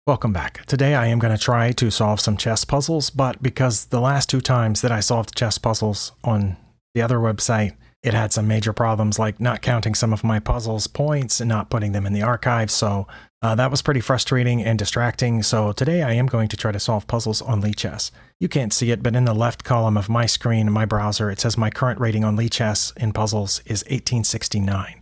Welcome back. Today I am going to try to solve some chess puzzles, but because the last two times that I solved chess puzzles on the other website, it had some major problems like not counting some of my puzzles points and not putting them in the archive, so that was pretty frustrating and distracting. So today I am going to try to solve puzzles on Lichess. You can't see it, but in the left column of my screen in my browser, it says my current rating on Lichess in puzzles is 1869.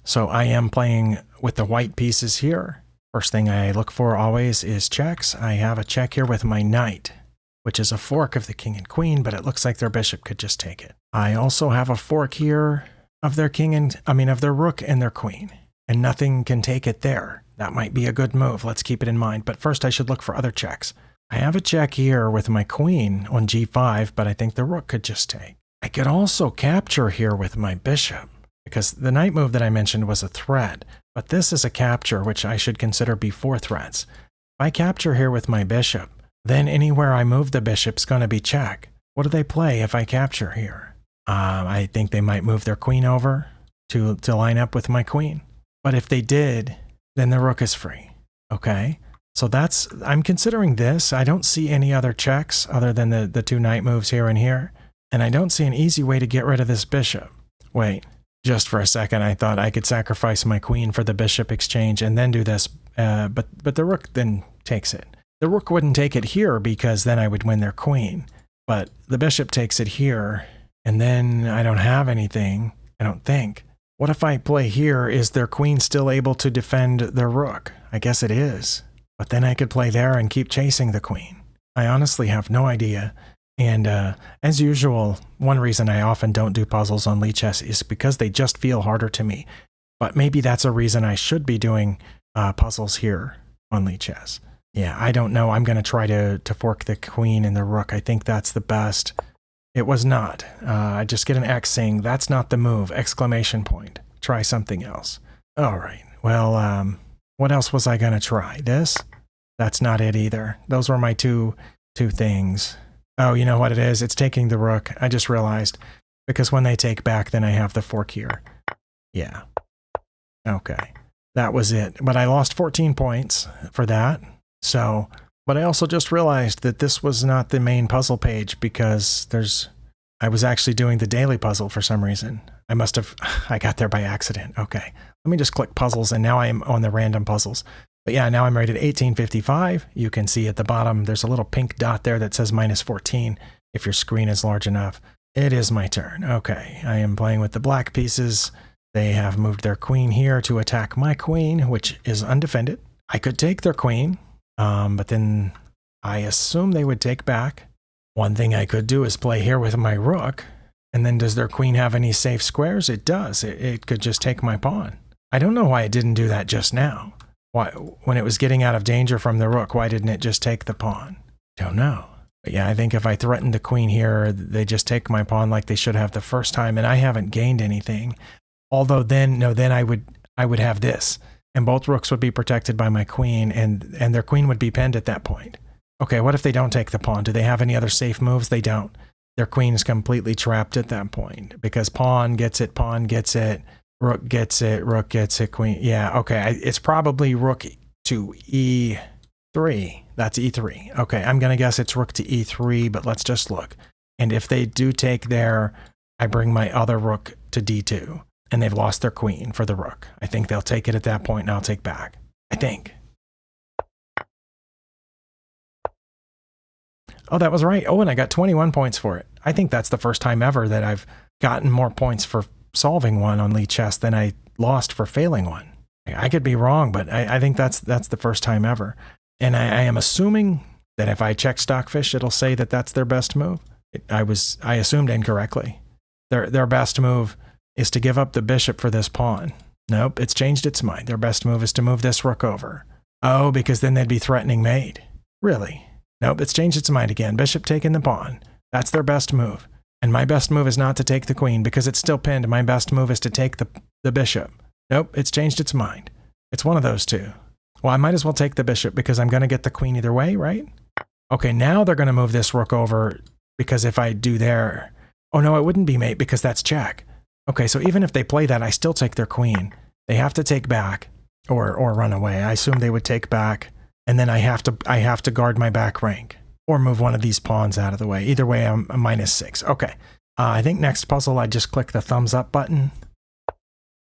So I am playing with the white pieces here. First thing I look for always is checks. I have a check here with my knight, which is a fork of the king and queen, but it looks like their bishop could just take it. I also have a fork here of their of their rook and their queen, and nothing can take it there. That might be a good move. Let's keep it in mind. But first I should look for other checks. I have a check here with my queen on g5, but I think the rook could just take. I could also capture here with my bishop, because the knight move that I mentioned was a threat, but this is a capture, which I should consider before threats. If I capture here with my bishop, then anywhere I move the bishop's going to be check. What do they play if I capture here? I think they might move their queen over to line up with my queen. But if they did, then the rook is free. Okay, so I'm considering this. I don't see any other checks other than the two knight moves here and here, and I don't see an easy way to get rid of this bishop. Wait. Just for a second, I thought I could sacrifice my queen for the bishop exchange and then do this, but the rook then takes it. The rook wouldn't take it here because then I would win their queen, but the bishop takes it here, and then I don't have anything, I don't think. What if I play here? Is their queen still able to defend their rook? I guess it is, but then I could play there and keep chasing the queen. I honestly have no idea. And as usual, one reason I often don't do puzzles on Lichess is because they just feel harder to me. But maybe that's a reason I should be doing puzzles here on Lichess. Yeah, I don't know. I'm going to try to fork the queen and the rook. I think that's the best. It was not. I just get an X saying, that's not the move, exclamation point. Try something else. All right. Well, what else was I going to try? This? That's not it either. Those were my two things. Oh, you know what it is? It's taking the rook. I just realized. Because when they take back, then I have the fork here. Yeah. Okay. That was it. But I lost 14 points for that. So, but I also just realized that this was not the main puzzle page because I was actually doing the daily puzzle for some reason. I got there by accident. Okay. Let me just click puzzles, and now I am on the random puzzles. But yeah, now I'm rated 1855. You can see at the bottom, there's a little pink dot there that says -14 if your screen is large enough. It is my turn. Okay, I am playing with the black pieces. They have moved their queen here to attack my queen, which is undefended. I could take their queen, but then I assume they would take back. One thing I could do is play here with my rook. And then does their queen have any safe squares? It does. It could just take my pawn. I don't know why it didn't do that just now. Why, when it was getting out of danger from the rook, why didn't it just take the pawn? Don't know. But yeah, I think if I threaten the queen here, they just take my pawn like they should have the first time, and I haven't gained anything. Although then I would have this, and both rooks would be protected by my queen, and their queen would be pinned at that point. Okay, what if they don't take the pawn? Do they have any other safe moves? They don't. Their queen is completely trapped at that point, because pawn gets it, rook gets it, queen. Yeah, okay. It's probably rook to e3. That's e3. Okay, I'm going to guess it's rook to e3, but let's just look. And if they do take there, I bring my other rook to d2. And they've lost their queen for the rook. I think they'll take it at that point, and I'll take back. I think. Oh, that was right. Oh, and I got 21 points for it. I think that's the first time ever that I've gotten more points for solving one on Lichess than I lost for failing one. I could be wrong, but I think that's the first time ever. And I am assuming that if I check Stockfish, it'll say that that's their best move. I assumed incorrectly. Their best move is to give up the bishop for this pawn. Nope, it's changed its mind. Their best move is to move this rook over. Oh, because then they'd be threatening mate. Really? Nope, it's changed its mind again. Bishop taking the pawn. That's their best move. And my best move is not to take the queen because it's still pinned. My best move is to take the bishop. Nope, it's changed its mind. It's one of those two. Well, I might as well take the bishop because I'm going to get the queen either way, right? Okay, now they're going to move this rook over because if I do there... Oh no, it wouldn't be mate because that's check. Okay, so even if they play that, I still take their queen. They have to take back. or run away. I assume they would take back, and then I have to guard my back rank or move one of these pawns out of the way. Either way, I'm a -6. Okay. I think next puzzle I just click the thumbs up button.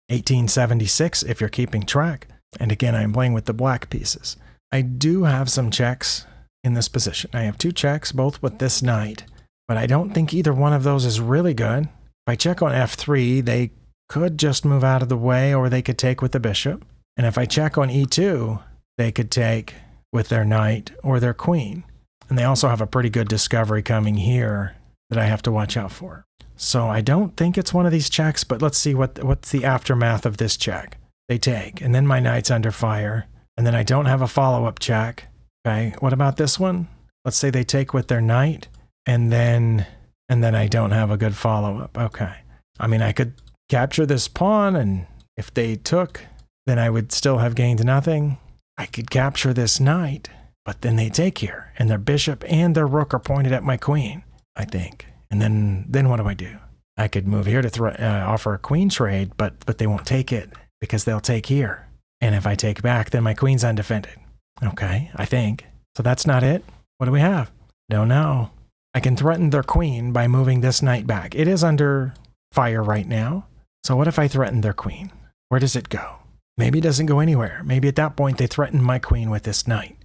1876 if you're keeping track. And again, I'm playing with the black pieces. I do have some checks in this position. I have 2 checks, both with this knight, but I don't think either one of those is really good. If I check on f3, they could just move out of the way, or they could take with the bishop. And if I check on e2, they could take with their knight or their queen. And they also have a pretty good discovery coming here that I have to watch out for. So I don't think it's one of these checks, but let's see what's the aftermath of this check. They take, and then my knight's under fire, and then I don't have a follow-up check. Okay, what about this one? Let's say they take with their knight, and then I don't have a good follow-up. Okay. I mean, I could capture this pawn, and if they took, then I would still have gained nothing. I could capture this knight, but then they take here, and their bishop and their rook are pointed at my queen, I think. And then what do I do? I could move here to offer a queen trade, but they won't take it because they'll take here. And if I take back, then my queen's undefended. Okay, I think. So that's not it. What do we have? Don't know. I can threaten their queen by moving this knight back. It is under fire right now. So what if I threaten their queen? Where does it go? Maybe it doesn't go anywhere. Maybe at that point they threaten my queen with this knight.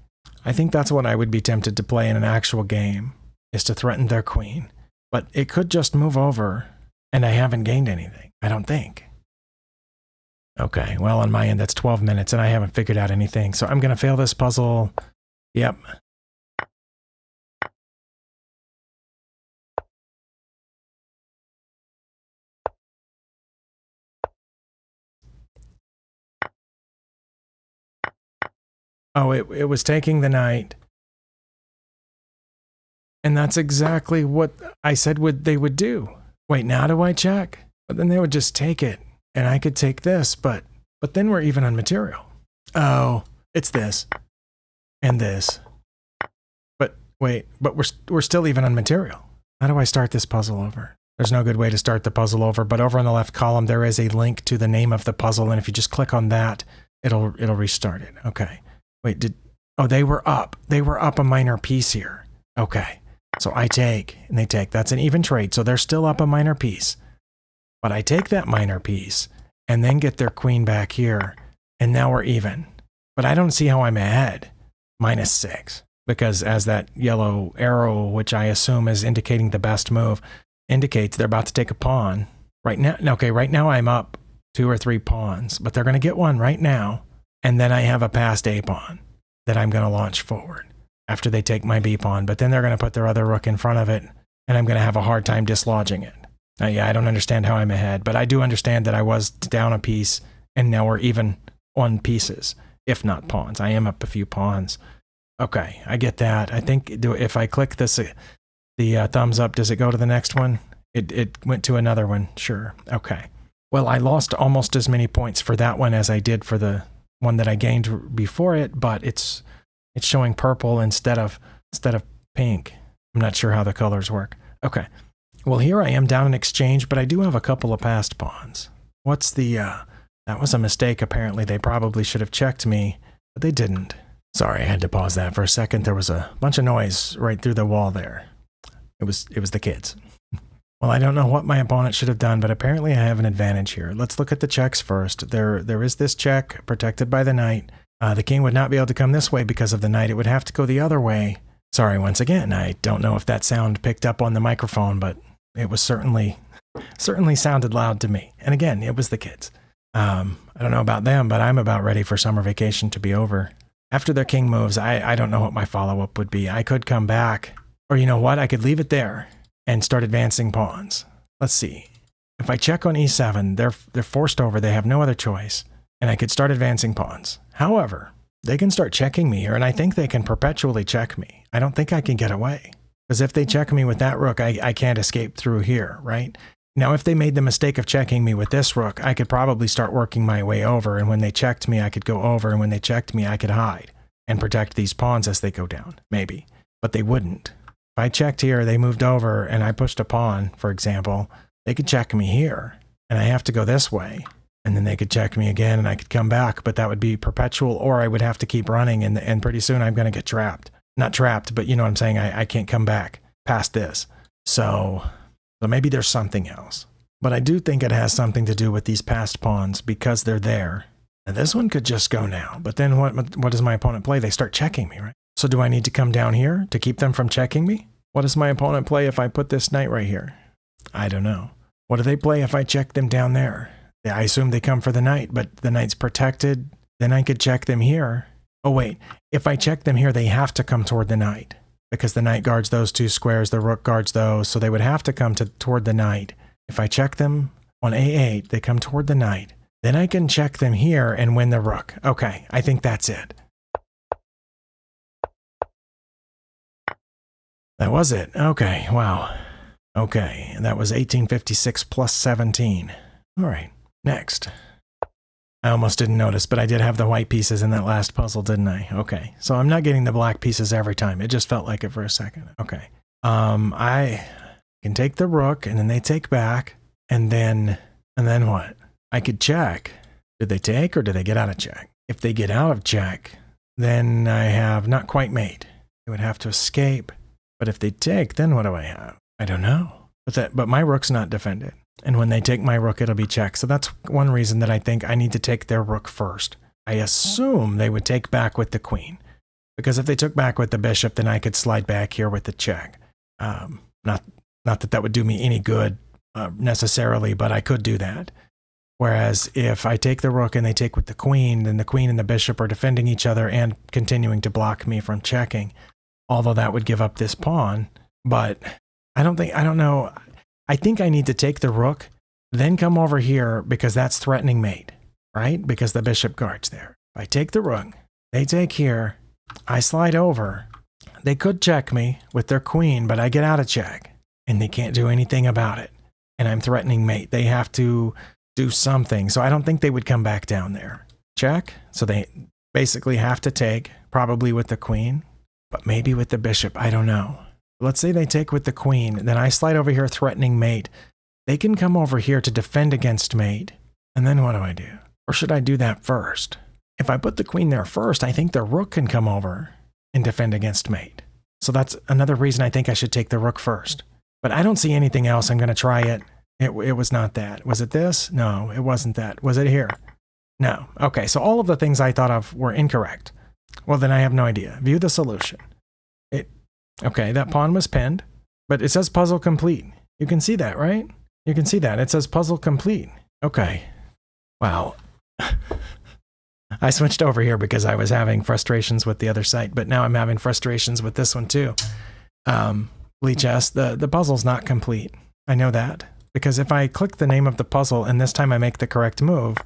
I think that's what I would be tempted to play in an actual game, is to threaten their queen. But it could just move over, and I haven't gained anything, I don't think. Okay, well, on my end, that's 12 minutes, and I haven't figured out anything. So I'm going to fail this puzzle. Yep. Oh, it was taking the knight. And that's exactly what I said they would do. Wait, now do I check? But then they would just take it, and I could take this, but then we're even on material. Oh, it's this and this. But wait, but we're still even on material. How do I start this puzzle over? There's no good way to start the puzzle over, but over on the left column there is a link to the name of the puzzle, and if you just click on that, it'll restart it. Okay. Wait, they were up. They were up a minor piece here. Okay. So I take, and they take. That's an even trade, so they're still up a minor piece. But I take that minor piece, and then get their queen back here, and now we're even. But I don't see how I'm ahead. -6. Because as that yellow arrow, which I assume is indicating the best move, indicates they're about to take a pawn. Right now, okay, right now I'm up 2 or 3 pawns, but they're going to get one right now, and then I have a passed A pawn that I'm going to launch forward after they take my B pawn, but then they're going to put their other rook in front of it, and I'm going to have a hard time dislodging it. Now, yeah, I don't understand how I'm ahead, but I do understand that I was down a piece, and now we're even on pieces, if not pawns. I am up a few pawns. Okay, I get that. I think if I click this, the thumbs up, does it go to the next one? It went to another one, sure. Okay. Well, I lost almost as many points for that one as I did for the one that I gained before it, but it's showing purple instead of pink. I'm not sure how the colors work. Okay. Well, here I am down in exchange, but I do have a couple of passed pawns. What's the, that was a mistake apparently. They probably should have checked me, but they didn't. Sorry, I had to pause that for a second. There was a bunch of noise right through the wall there. It was the kids. Well, I don't know what my opponent should have done, but apparently I have an advantage here. Let's look at the checks first. There is this check protected by the knight. The king would not be able to come this way because of the knight. It would have to go the other way. Sorry, once again, I don't know if that sound picked up on the microphone, but it was certainly sounded loud to me. And again, it was the kids. I don't know about them, but I'm about ready for summer vacation to be over. After their king moves, I don't know what my follow-up would be. I could come back, or you know what? I could leave it there and start advancing pawns. Let's see. If I check on e7, they're forced over. They have no other choice, and I could start advancing pawns. However, they can start checking me here, and I think they can perpetually check me. I don't think I can get away, because if they check me with that rook, I can't escape through here, right? Now, if they made the mistake of checking me with this rook, I could probably start working my way over, and when they checked me, I could go over, and when they checked me, I could hide and protect these pawns as they go down, maybe. But they wouldn't. If I checked here, they moved over, and I pushed a pawn, for example, they could check me here, and I have to go this way. And then they could check me again and I could come back, but that would be perpetual, or I would have to keep running and pretty soon I'm going to get trapped. Not trapped, but you know what I'm saying? I can't come back past this. So maybe there's something else. But I do think it has something to do with these passed pawns because they're there. And this one could just go now. But then what does my opponent play? They start checking me, right? So do I need to come down here to keep them from checking me? What does my opponent play if I put this knight right here? I don't know. What do they play if I check them down there? I assume they come for the knight, but the knight's protected. Then I could check them here. Oh, wait. If I check them here, they have to come toward the knight because the knight guards those two squares. The rook guards those. So they would have to come toward the knight. If I check them on A8, they come toward the knight. Then I can check them here and win the rook. Okay, I think that's it. That was it. Okay, wow. Okay, and that was 1856 plus 17. All right, next. I almost didn't notice, but I did have the white pieces in that last puzzle, didn't I? Okay, so I'm not getting the black pieces every time. It just felt like it for a second. Okay. I can take the rook, and then they take back, and then what? I could check. Did they take, or did they get out of check? If they get out of check, then I have not quite mate. They would have to escape. But if they take, then what do I have? I don't know. But my rook's not defended. And when they take my rook, it'll be checked. So that's one reason that I think I need to take their rook first. I assume they would take back with the queen. Because if they took back with the bishop, then I could slide back here with the check. Not that that would do me any good necessarily, but I could do that. Whereas if I take the rook and they take with the queen, then the queen and the bishop are defending each other and continuing to block me from checking. Although that would give up this pawn. But I don't know. I think I need to take the rook, then come over here because that's threatening mate, right? Because the bishop guards there. If I take the rook, they take here, I slide over. They could check me with their queen, but I get out of check and they can't do anything about it. And I'm threatening mate. They have to do something. So I don't think they would come back down there. Check. So they basically have to take, probably with the queen, but maybe with the bishop. I don't know. Let's say they take with the queen. Then I slide over here threatening mate. They can come over here to defend against mate. And then what do I do? Or should I do that first? If I put the queen there first, I think the rook can come over and defend against mate. So that's another reason I think I should take the rook first. But I don't see anything else. I'm going to try it. It was not that. Was it this? No, it wasn't that. Was it here? No. Okay, so all of the things I thought of were incorrect. Well, then I have no idea. View the solution. Okay, that pawn was pinned, but it says puzzle complete. You can see that, right? You can see that. It says puzzle complete. Okay. Wow. I switched over here because I was having frustrations with the other site, but now I'm having frustrations with this one too. Lichess, the puzzle's not complete. I know that. Because if I click the name of the puzzle and this time I make the correct move,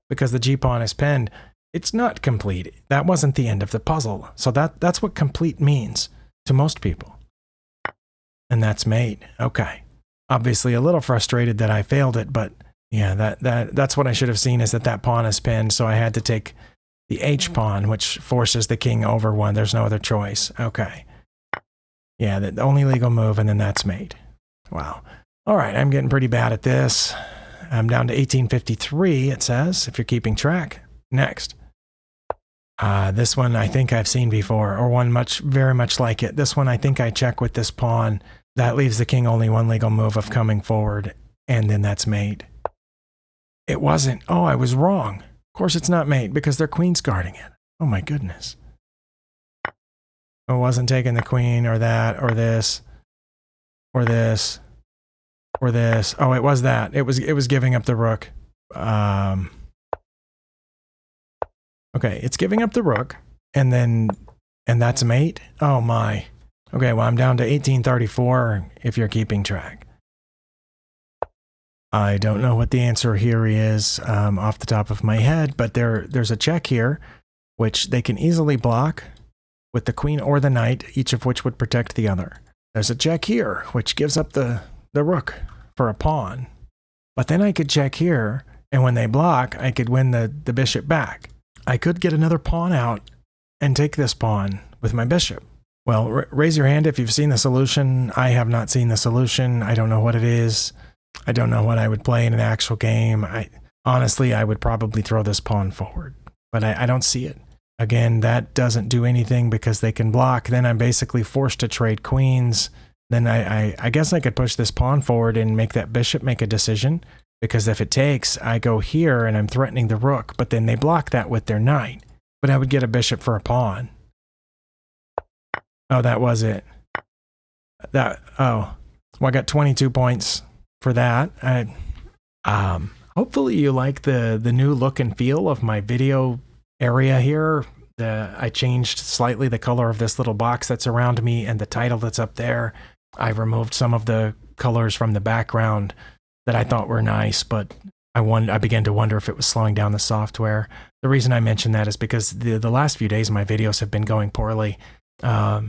because the G-pawn is pinned, it's not complete. That wasn't the end of the puzzle. So that's what complete means to most people. And that's mate. Okay. Obviously a little frustrated that I failed it, but yeah, that's what I should have seen is that pawn is pinned, so I had to take the H-pawn, which forces the king over one. There's no other choice. Okay. Yeah, the only legal move, and then that's mate. Wow. All right, I'm getting pretty bad at this. I'm down to 1853, it says, if you're keeping track. Next. This one I think I've seen before, or one very much like it. This one I think I check with this pawn. That leaves the king only one legal move of coming forward, and then that's mate. It wasn't. Oh, I was wrong. Of course it's not mate, because their queen's guarding it. Oh my goodness. It wasn't taking the queen, or that, or this, or this. Or this. Oh, it was that. It was giving up the rook. Okay, it's giving up the rook, and that's mate. Oh my. Okay, well I'm down to 1834 if you're keeping track. I don't know what the answer here is off the top of my head, but there's a check here, which they can easily block with the queen or the knight, each of which would protect the other. There's a check here, which gives up the rook for a pawn. But then I could check here, and when they block, I could win the bishop back. I could get another pawn out and take this pawn with my bishop. Well, raise your hand if you've seen the solution. I have not seen the solution. I don't know what it is. I don't know what I would play in an actual game. Honestly, I would probably throw this pawn forward, but I don't see it. Again, that doesn't do anything because they can block. Then I'm basically forced to trade queens. Then I guess I could push this pawn forward and make that bishop make a decision, because if it takes, I go here and I'm threatening the rook, but then they block that with their knight. But I would get a bishop for a pawn. Oh, that was it. Well, I got 22 points for that. Hopefully you like the new look and feel of my video area here. I changed slightly the color of this little box that's around me and the title that's up there. I removed some of the colors from the background that I thought were nice, but I began to wonder if it was slowing down the software. The reason I mention that is because the last few days my videos have been going poorly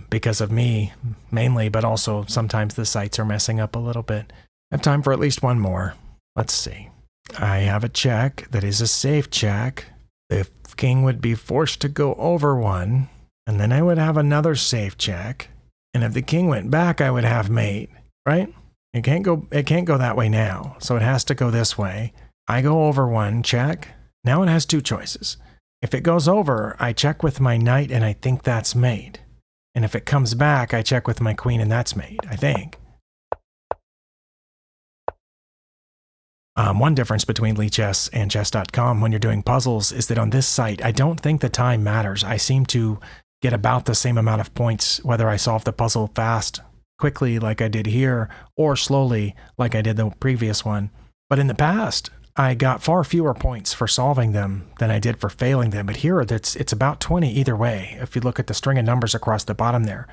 because of me mainly, but also sometimes the sites are messing up a little bit. I have time for at least one more. Let's see. I have a check that is a safe check. The king would be forced to go over one, and then I would have another safe check. And if the king went back, I would have mate, right? It can't go that way now, so it has to go this way. I go over one, check. Now it has two choices. If it goes over, I check with my knight, and I think that's mate. And if it comes back, I check with my queen, and that's mate, I think. One difference between Lichess and chess.com when you're doing puzzles is that on this site, I don't think the time matters. I seem to get about the same amount of points whether I solve the puzzle fast, quickly like I did here, or slowly like I did the previous one. But in the past, I got far fewer points for solving them than I did for failing them. But here, it's about 20 either way. If you look at the string of numbers across the bottom there.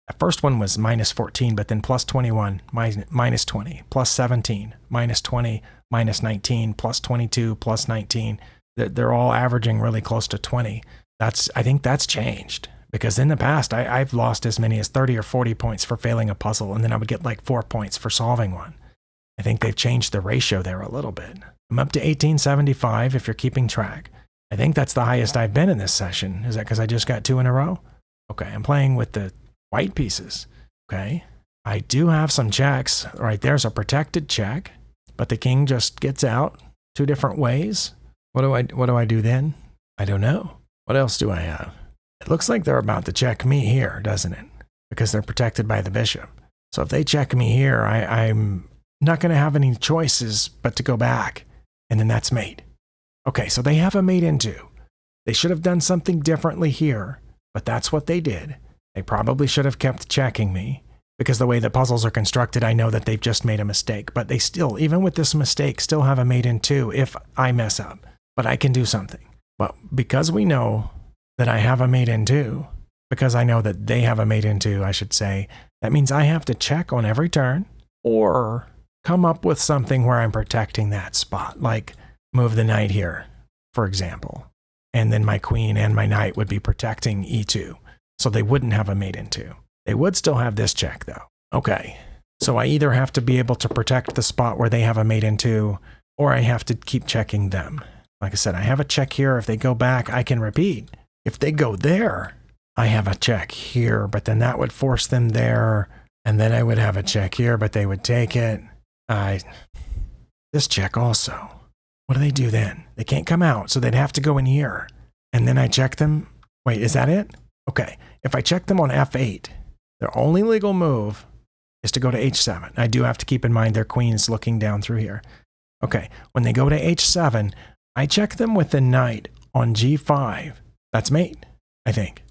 The first one was minus 14, but then plus 21, minus 20, plus 17, minus 20, minus 19, plus 22, plus 19. They're all averaging really close to 20. I think that's changed, because in the past, I've lost as many as 30 or 40 points for failing a puzzle, and then I would get like 4 points for solving one. I think they've changed the ratio there a little bit. I'm up to 1875 if you're keeping track. I think that's the highest I've been in this session. Is that because I just got 2 in a row? Okay, I'm playing with the white pieces. Okay, I do have some checks. Right, there's a protected check, but the king just gets out 2 different ways. What do I do then? I don't know. What else do I have? It looks like they're about to check me here, doesn't it? Because they're protected by the bishop. So if they check me here, I'm not going to have any choices but to go back, and then that's mate. Okay, so they have a mate in 2. They should have done something differently here, but that's what they did. They probably should have kept checking me, because the way the puzzles are constructed, I know that they've just made a mistake. But they still, even with this mistake, still have a mate in 2 if I mess up. But I can do something. Well, because we know that I have a mate in 2, because I know that they have a mate in 2, I should say, that means I have to check on every turn, or come up with something where I'm protecting that spot, like move the knight here, for example. And then my queen and my knight would be protecting e2. So they wouldn't have a mate in 2. They would still have this check, though. Okay, so I either have to be able to protect the spot where they have a mate in 2, or I have to keep checking them. Like I said, I have a check here. If they go back, I can repeat. If they go there, I have a check here, but then that would force them there, and then I would have a check here, but they would take it. This check also. What do they do then? They can't come out, so they'd have to go in here. And then I check them. Wait, is that it? Okay, if I check them on f8, their only legal move is to go to h7. I do have to keep in mind their queen's looking down through here. Okay, when they go to h7, I check them with the knight on g5. That's mate, I think.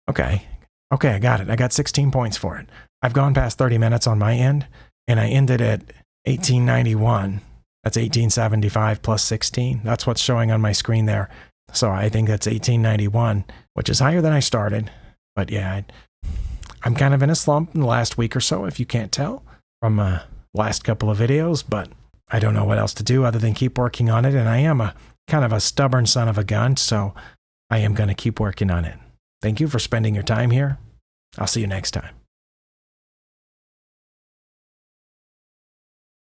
Okay, I got it. I got 16 points for it. I've gone past 30 minutes on my end, and I ended at 1891. That's 1875 plus 16. That's what's showing on my screen there. So I think that's 1891, which is higher than I started. But yeah, I'm kind of in a slump in the last week or so, if you can't tell from the last couple of videos. But I don't know what else to do other than keep working on it. And I am a kind of a stubborn son of a gun, so I am going to keep working on it. Thank you for spending your time here. I'll see you next time.